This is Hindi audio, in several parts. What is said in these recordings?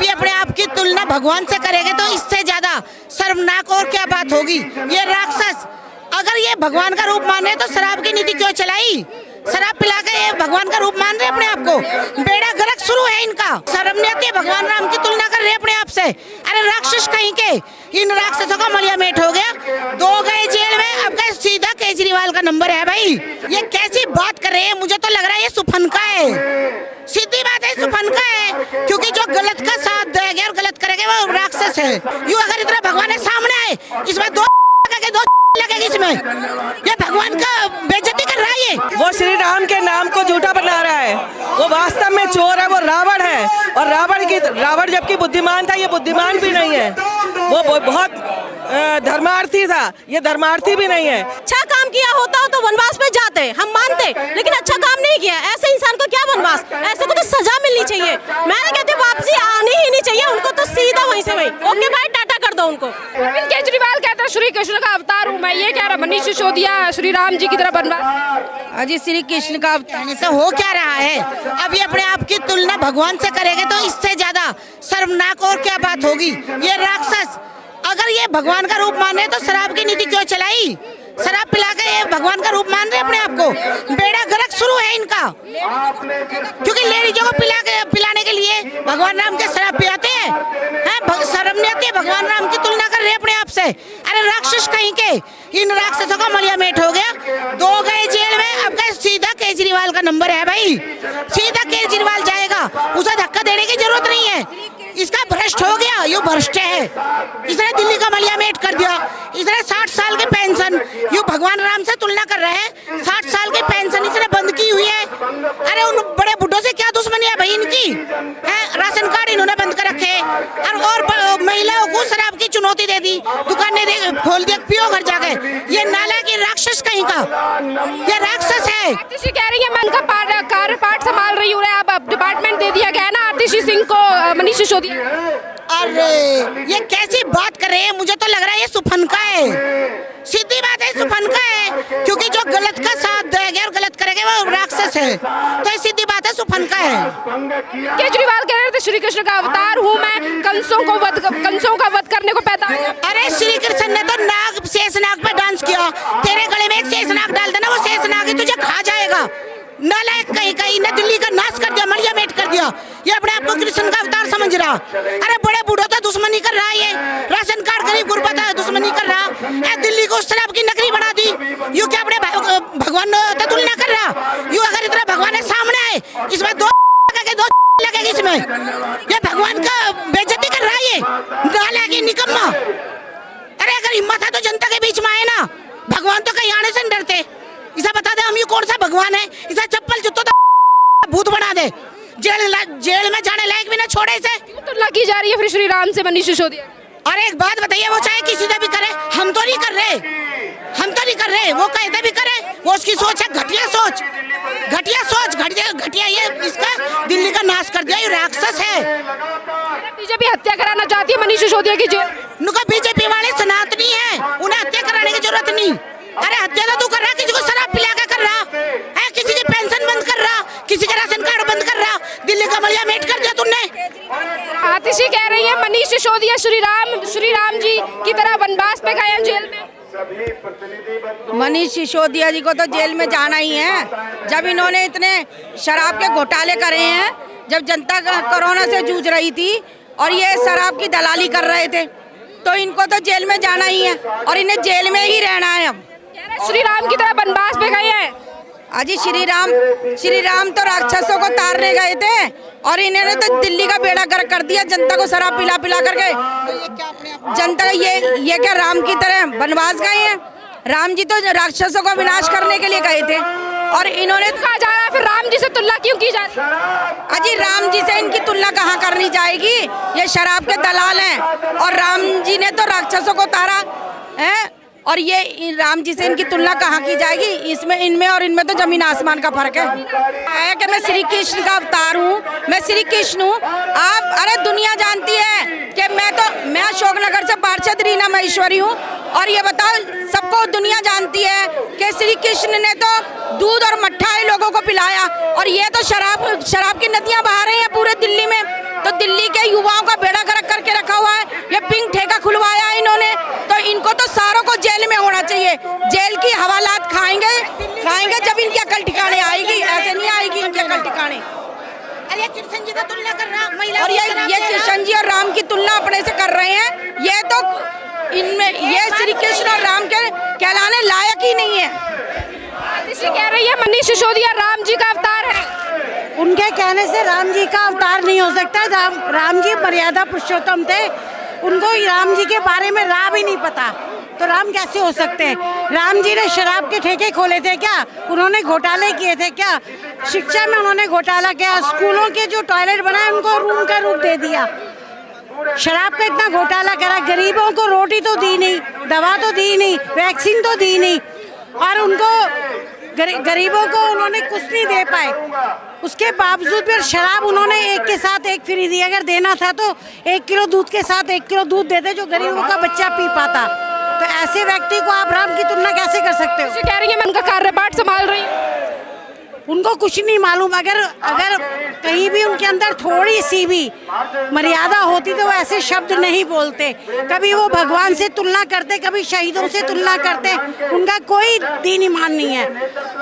अभी अपने आप की तुलना भगवान से करेंगे तो इससे ज्यादा शर्मनाक और क्या बात होगी। ये राक्षस अगर ये भगवान का रूप मान रहे तो शराब की नीति क्यों चलाई? शराब पिला के ये भगवान का रूप मान रहे अपने आप को। बेड़ा गर्क शुरू है इनका। शर्म नहीं आती है? भगवान राम की तुलना कर रहे अपने आप से। अरे राक्षस कहीं के, इन राक्षसों का मलिया मेट हो गया। 2 गए जेल में, अब गए सीधा केजरीवाल का नंबर है भाई। ये कैसी बात कर रहे हैं? मुझे तो लग रहा है ये सुफनका है, सीधी बात है, सुफनका है। क्योंकि जो गलत का साथ देगा और गलत करेगा वो राक्षस है। यूँ अगर इतना भगवान सामने आए, इसमें 2 लगेगी, इसमें ये भगवान का बेइज्जती कर रहा है। ये वो श्री राम के नाम को झूठा बना रहा है। वो वास्तव में चोर है, वो रावण है। और रावण जबकि बुद्धिमान था, ये बुद्धिमान भी नहीं है। वो बहुत धर्मार्थी था, ये धर्मार्थी भी नहीं है। अच्छा काम किया होता तो वनवास में जाते, हम मानते, लेकिन अच्छा काम नहीं किया। ऐसे इंसान को क्या वनवास, ऐसे को तो सजा मिलनी चाहिए। मैं कहती हूँ वापसी आनी ही नहीं चाहिए उनको, तो सीधा वहीं से वहीं ओके भाई टाटा कर दो उनको। अरविंद केजरीवाल कहता है श्री कृष्ण का अवतार हूँ मैं, ये कह रहा मनीष सिसोदिया श्री राम जी की तरह बनवा। अजी श्री कृष्ण का अवतार से हो क्या रहा है? अभी अपने आप की तुलना भगवान से करेंगे तो इससे ज्यादा शर्मनाक और क्या बात होगी। ये राक्षस अगर ये भगवान का रूप मान रहे तो शराब की नीति क्यों चलाई? शराब पिला के ये भगवान का रूप मान रहे अपने आप को। बेड़ा गर्क शुरू है इनका। क्योंकि लेडीजों को पिलाने के लिए भगवान राम के शराब पिलाते हैं। शर्म नहीं आती है? भगवान राम की तुलना कर रहे अपने आप से। अरे राक्षस कहीं के, इन राक्षसों का मलिया मेट हो गया। 2 गए जेल में, अब गए सीधा केजरीवाल का नंबर है भाई। सीधा केजरीवाल जाएगा, उसे धक्का देने की जरूरत नहीं है। इसका भ्रष्ट हो गया, ये भ्रष्ट है। इसने दिल्ली का मलिया मेट कर दिया। इसने 60 साल की पेंशन, ये भगवान राम से तुलना कर रहे हैं। 60 साल की पेंशन इसने बंद की हुई है। अरे उन बड़े बुढ़ों से क्या दुश्मनी है भाई इनकी? राशन कार्ड इन्होंने बंद कर रखे और महिलाओं को शराब की चुनौती दे दी, दुकानें खोल दी, पियो घर जाके। ये नाला की राक्षस कहीं का, ये राक्षस है। आतिशी कह रही है मैं उनका कार्यपाठ संभाल रही हूँ, अब डिपार्टमेंट दे दिया गया है ना आतिशी सिंह को मनीष सिसोदिया। अरे ये कैसी बात कर रहे हैं? मुझे तो लग रहा है ये सुफनका है, सीधी बात है, सुफनका है। क्योंकि जो गलत का साथ देगा और गलत करेगा वो राक्षस है। तो सीधी बात है, सुफनका है। केजरीवाल कह रहे थे श्री कृष्ण का अवतार हूँ मैं, कंसों का वध करने को पैदा। अरे श्री कृष्ण ने तो शेषनाग पे डांस किया। तेरे गले में एक शेषनाग डाल देना, वो शेषनाग ही तुझे खा जाएगा। नालायक कहीं ने दिल्ली का नाश कर दिया, मलिया मेट कर दिया। ये अपने आप को कृष्ण का अवतार समझ रहा। अरे बड़े बूढ़ों तो दुश्मनी कर रहा है ये। राशन कार्ड गरीब गुरबा है, दुश्मनी कर रहा। दिल्ली को शराब की नगरी बना दी। यू क्या अपने भगवान से तुलना कर रहा? यू अगर इतना भगवान है सामने आए, इसमें 2 लगेगी, इसमें ये भगवान का बेइज्जती कर रहा है ये नालायक निकम्मा। अरे अगर हिम्मत है तो जनता के बीच में आए ना। भगवान तो कहीं आने से नहीं डरते। इसे बता दे हम ये कौन सा भगवान है? इसे चप्पल जूतों भूत बना दे, जेल में जाने लायक भी ना छोड़े इसे। तो लगी जा रही है फिर श्री राम से मनीष सिसोदिया। अरे एक बात बताइए, वो चाहे किसी से भी करे, हम तो नहीं कर रहे, हम तो नहीं कर रहे। वो कहते भी करे, वो उसकी सोच है, घटिया सोच, घटिया। ये इसका दिल्ली का नाश कर दिया, ये राक्षस है। बीजेपी हत्या कराना चाहती है मनीष सिसोदिया की जेल। उनका बीजेपी वाले सनातनी है, उन्हें हत्या कराने की जरूरत नहीं। अरे हत्या तो तू कर रहा, किसी को शराब पिला के कर रहा है, किसी की पेंशन बंद कर रहा, किसी का राशन कार्ड बंद कर रहा, दिल्ली का मलिया मेट कर दिया तुमने। आतिशी कह रही है मनीष सिसोदिया श्री राम जी की तरह वनवास पे गए जेल में। मनीष सिसोदिया जी को तो जेल में जाना ही है। जब इन्होंने इतने शराब के घोटाले करे हैं, जब जनता कोरोना से जूझ रही थी और ये शराब की दलाली कर रहे थे, तो इनको तो जेल में जाना ही है और इन्हें जेल में ही रहना है। अब श्री राम की तरह वनवास पे गए हैं। अजी श्री राम तो राक्षसों को तारने गए थे और इन्होंने तो दिल्ली का बेड़ा गर्क कर दिया, जनता को शराब पिला करके। जनता ये क्या राम की तरह वनवास गए हैं? राम जी तो राक्षसों का विनाश करने के लिए गए थे और इन्होंने कहा जा रहा है फिर राम जी से तुलना क्यों की जा रही है? अजी राम जी से इनकी तुलना कहाँ करनी जाएगी? ये शराब के दलाल हैं और राम जी ने तो राक्षसों को तारा है, और ये राम जी से इनकी तुलना कहाँ की जाएगी? इसमें इनमें और इनमें तो जमीन आसमान का फर्क है कि मैं श्री कृष्ण का अवतार हूँ, मैं श्री कृष्ण हूँ। आप अरे दुनिया जानती है कि मैं अशोकनगर से पार्षद रीना महेश्वरी हूँ और ये बताओ सबको दुनिया जानती है कि श्री कृष्ण ने तो दूध और मट्ठा लोगों को पिलाया और ये तो शराब की नदियाँ बहा रहे हैं पूरे दिल्ली में। तो दिल्ली के युवाओं का बेड़ा गर्क करके रखा हुआ है। ये पिंक ठेका खुलवाया है इन्होंने, तो इनको तो सारों को जेल में होना चाहिए। जेल की हवालात खाएंगे जब इनकी अकल ठिकाने आएगी, ऐसे नहीं आएगी इनकी अकल ठिकाने। अरे कृष्ण जी का तुलना कर रहा महिला और ये कृष्ण जी और राम की तुलना अपने से कर रहे हैं। ये तो इनमें ये श्री कृष्ण और राम के कहलाने लायक ही नहीं है। आतिशी कह रही है मनीष सिसोदिया राम जी का अवतार है। उनके कहने से राम जी का अवतार नहीं हो सकता। राम जी मर्यादा पुरुषोत्तम थे, उनको राम जी के बारे में राह भी नहीं पता, तो राम कैसे हो सकते हैं? राम जी ने शराब के ठेके खोले थे क्या? उन्होंने घोटाले किए थे क्या? शिक्षा में उन्होंने घोटाला किया, स्कूलों के जो टॉयलेट बनाए उनको रूम का रूप दे दिया। शराब का इतना घोटाला करा, गरीबों को रोटी तो दी नहीं, दवा तो दी नहीं, वैक्सीन तो दी नहीं, और उनको गरीबों को उन्होंने कुछ नहीं दे पाए। उसके बावजूद भी शराब उन्होंने एक के साथ एक फ्री दी। अगर देना था तो 1 किलो दूध के साथ 1 किलो दूध देते जो गरीबों का बच्चा पी पाता। तो ऐसे व्यक्ति को आप राम की तुलना कैसे कर सकते हो? कह रही है मैं उनका कार्यपाठ संभाल रही हूँ। उनको कुछ नहीं मालूम। अगर कहीं भी उनके अंदर थोड़ी सी भी मर्यादा होती तो वो ऐसे शब्द नहीं बोलते। कभी वो भगवान से तुलना करते, कभी शहीदों से तुलना करते। उनका कोई दीन ईमान नहीं है।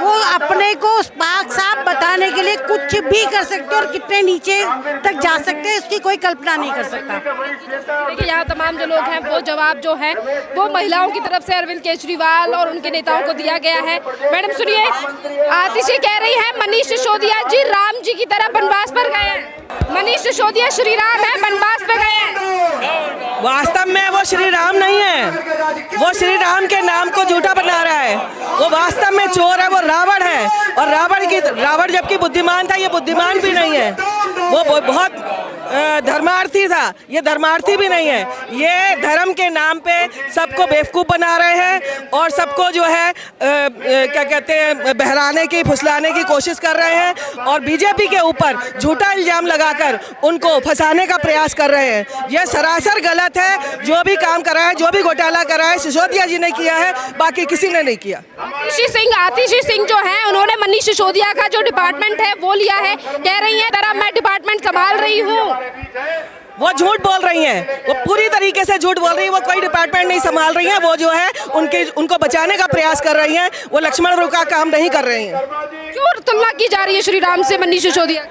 वो अपने को पाक साफ बताने के लिए कुछ भी कर सकते और कितने नीचे तक जा सकते हैं इसकी कोई कल्पना नहीं कर सकता। देखिए यहाँ तमाम जो लोग हैं वो जवाब जो है वो महिलाओं की तरफ से अरविंद केजरीवाल और उनके नेताओं को दिया गया है। मैडम सुनिए, आतिशी कह रही है मनीष सिसोदिया जी राम जी की तरह बनवास पर गए हैं। मनीष सिसोदिया श्री राम है, बनवास पे गए हैं। वास्तव में वो श्री राम नहीं है, वो श्री राम के नाम को झूठा बना रहा है। वो वास्तव में चोर है, वो रावण है। और रावण जबकि बुद्धिमान था, ये बुद्धिमान भी नहीं है। वो बहुत धर्मार्थी था, ये धर्मार्थी भी नहीं है। ये धर्म के नाम पे सबको बेवकूफ़ बना रहे हैं और सबको जो है क्या कहते हैं बहलाने की फुसलाने की कोशिश कर रहे हैं और बीजेपी के ऊपर झूठा इल्जाम लगाकर उनको फंसाने का प्रयास कर रहे हैं। ये सरासर गलत है। जो भी काम करा है, जो भी घोटाला करा है, सिसोदिया जी ने किया है, बाकी किसी ने नहीं किया। आतिशी सिंह जो है उन्होंने मनीष सिसोदिया का जो डिपार्टमेंट है वो लिया है। कह रही है तरह मैं डिपार्टमेंट संभाल रही हूँ। वो झूठ बोल रही हैं, वो पूरी तरीके से झूठ बोल रही है। वो कोई डिपार्टमेंट नहीं संभाल रही हैं। वो जो है उनको बचाने का प्रयास कर रही हैं। वो लक्ष्मण रेखा का काम नहीं कर रही हैं। क्यों तुलना की जा रही है श्री राम से मनीष सिसोदिया?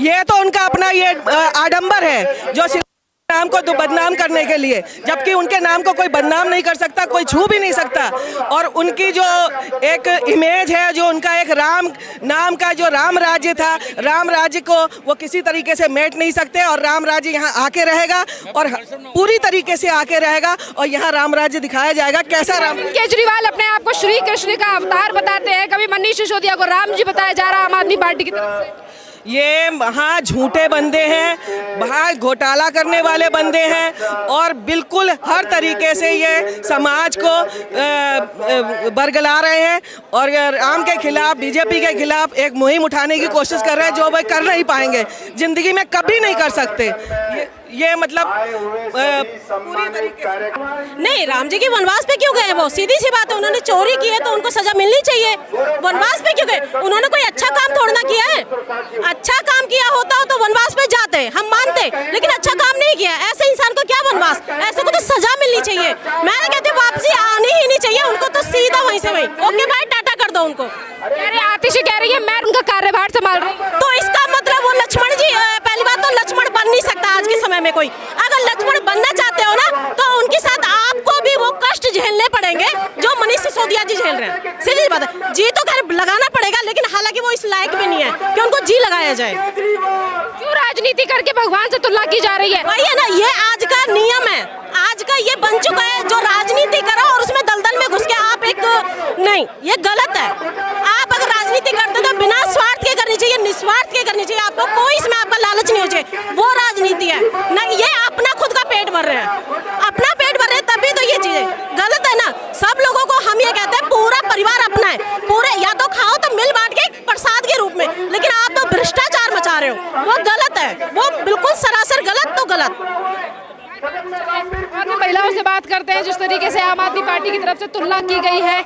ये तो उनका अपना ये आडंबर है जो नाम को तो बदनाम करने के लिए, जबकि उनके नाम को कोई बदनाम नहीं कर सकता, कोई छू भी नहीं सकता। और उनकी जो एक इमेज है, जो उनका एक राम नाम का जो राम राज्य था, राम राज्य को वो किसी तरीके से मेट नहीं सकते। और राम राज्य यहाँ आके रहेगा और पूरी तरीके से आके रहेगा और यहाँ राम राज्य दिखाया जाएगा। कैसा राम? केजरीवाल अपने आप को श्री कृष्ण का अवतार बताते हैं, कभी मनीष सिसोदिया को राम जी बताया जा रहा है आम आदमी पार्टी की तरफ से। ये वहाँ झूठे बंदे हैं, वहाँ घोटाला करने वाले बंदे हैं और बिल्कुल हर तरीके से ये समाज को बरगला रहे हैं और राम के खिलाफ, बीजेपी के खिलाफ एक मुहिम उठाने की कोशिश कर रहे हैं जो वह कर नहीं पाएंगे, जिंदगी में कभी नहीं कर सकते। ये मतलब पूरी तरीके से नहीं, राम जी के वनवास पे क्यों गए? वो सीधी सी बात है, उन्होंने चोरी की है तो उनको सजा मिलनी चाहिए। वनवास पे क्यों गए? उन्होंने कोई अच्छा काम थोड़ा ना किया है। अच्छा काम किया होता हो तो वनवास पे जाते, हम मानते, लेकिन अच्छा काम नहीं किया। ऐसे इंसान को क्या वनवास? ऐसे को तो सजा मिलनी चाहिए। मैं कहती हूँ वापसी आनी ही नहीं चाहिए उनको, तो सीधा वहीं से वहीं ओके बाय टाटा कर दो उनको। आतिशी कह रही है मैं उनका कार्यभार संभाल रही हूँ, तो इसका मतलब वो लक्ष्मण जी, पहली बात तो लक्ष्मण बन नहीं सकता आज के समय में कोई। अगर लक्ष्मण बनना चाहते हो ना तो उनके साथ आपको भी वो कष्ट झेलने पड़ेंगे जो मनीष सिसोदिया जी झेल रहे हैं। सीधी बात है, जी तो खैर लगाना पड़ेगा, लेकिन हालांकि वो इस लायक भी नहीं है कि उनको जी लगाया जाए। क्यों राजनीति करके भगवान से तुलना की जा रही है? वही है ना, ये आज का नियम है, आज का ये बन चुका है। जो राजनीति करो और उसमें दलदल में घुस के आप एक नहीं, ये गलत है। आप अगर राजनीति करते हो तो बिना स्वार्थ के करनी चाहिए, निस्वार्थ के करनी चाहिए। आपको कोई इसमें आपका लालच नहीं हो चाहिए, वो राजनीति है ना। ये अपना खुद का पेट भर रहे हैं, अपना पेट भर रहे हैं, तभी तो ये चीजें गलत है ना। सब लोगों को हम ये कहते हैं पूरा परिवार अपना है, पूरे या तो खाओ तो मिल बांट के प्रसाद के रूप में, लेकिन आप तो भ्रष्टाचार मचा रहे हो, वो गलत है, वो बिल्कुल सरासर गलत, तो गलत। और महिलाओं से बात करते हैं जिस तरीके से आम आदमी पार्टी की तरफ से तुलना की गई है।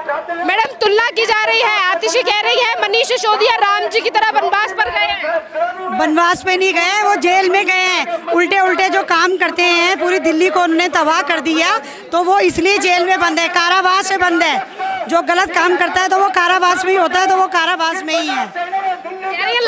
मैडम तुलना की जा रही है, आतिशी कह रही है मनीष सिसोदिया राम जी की तरह वनवास पर गए हैं। वनवास पे नहीं गए, वो जेल में गए हैं। उल्टे उल्टे जो काम करते हैं, पूरी दिल्ली को उन्होंने तबाह कर दिया, तो वो इसलिए जेल में बंद है, कारावास में बंद है। जो गलत काम करता है तो वो कारावास में ही होता है, तो वो कारावास में ही है।